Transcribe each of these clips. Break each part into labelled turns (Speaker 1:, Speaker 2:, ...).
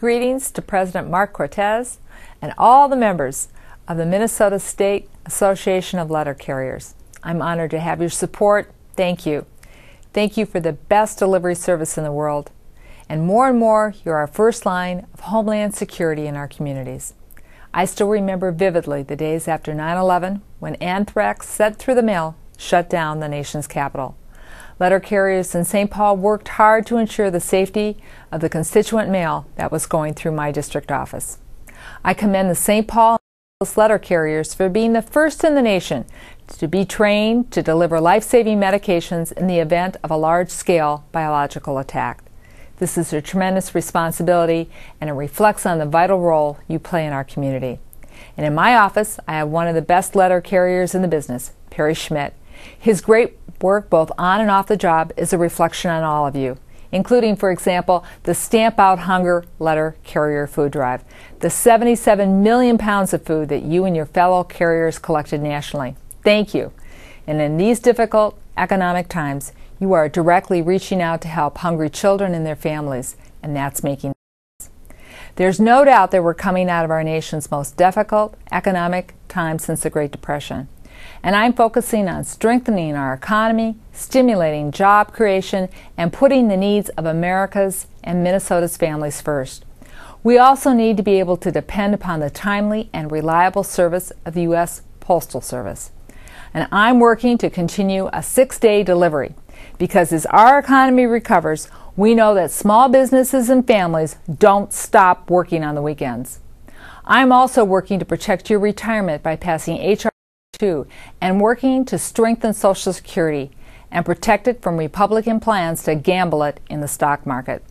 Speaker 1: Greetings to President Mark Cortez and all the members of the Minnesota State Association of Letter Carriers. I'm honored to have your support. Thank you. Thank you for the best delivery service in the world. And more, you're our first line of homeland security in our communities. I still remember vividly the days after 9/11 when anthrax sent through the mail shut down the nation's capital. Letter carriers in St. Paul worked hard to ensure the safety of the constituent mail that was going through my district office. I commend the St. Paul letter carriers for being the first in the nation to be trained to deliver life-saving medications in the event of a large-scale biological attack. This is a tremendous responsibility, and it reflects on the vital role you play in our community. And in my office, I have one of the best letter carriers in the business, Perry Schmidt. His great work both on and off the job is a reflection on all of you, including, for example, the Stamp Out Hunger Letter Carrier Food Drive, the 77 million pounds of food that you and your fellow carriers collected nationally. Thank you. And in these difficult economic times, you are directly reaching out to help hungry children and their families, and that's making a difference. There's no doubt that we're coming out of our nation's most difficult economic time since the Great Depression. And I'm focusing on strengthening our economy, stimulating job creation, and putting the needs of America's and Minnesota's families first. We also need to be able to depend upon the timely and reliable service of the U.S. Postal Service. And I'm working to continue a 6-day delivery because as our economy recovers, we know that small businesses and families don't stop working on the weekends. I'm also working to protect your retirement by passing H.R. 2 and working to strengthen Social Security and protect it from Republican plans to gamble it in the stock market.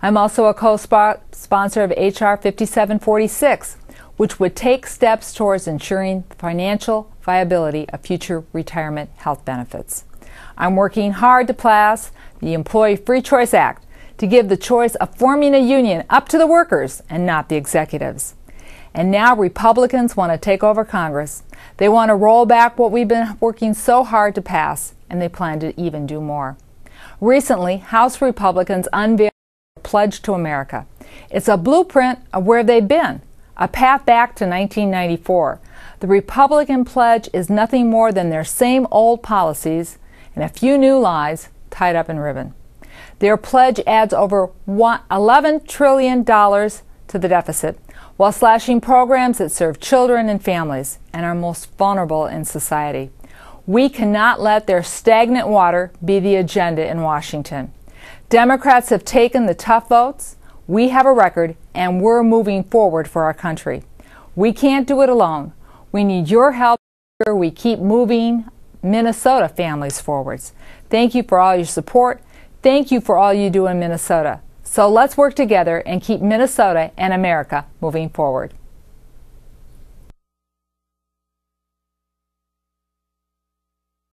Speaker 1: I'm also a co-sponsor of H.R. 5746, which would take steps towards ensuring the financial viability of future retirement health benefits. I'm working hard to pass the Employee Free Choice Act to give the choice of forming a union up to the workers and not the executives. And now Republicans want to take over Congress. They want to roll back what we've been working so hard to pass, and they plan to even do more. Recently, House Republicans unveiled a Pledge to America. It's a blueprint of where they've been, a path back to 1994. The Republican pledge is nothing more than their same old policies and a few new lies tied up in ribbon. Their pledge adds over $11 trillion to the deficit, while slashing programs that serve children and families and are most vulnerable in society. We cannot let their stagnant water be the agenda in Washington. Democrats have taken the tough votes, we have a record, and we're moving forward for our country. We can't do it alone. We need your help to ensure we keep moving Minnesota families forwards. Thank you for all your support. Thank you for all you do in Minnesota. So let's work together and keep Minnesota and America moving forward.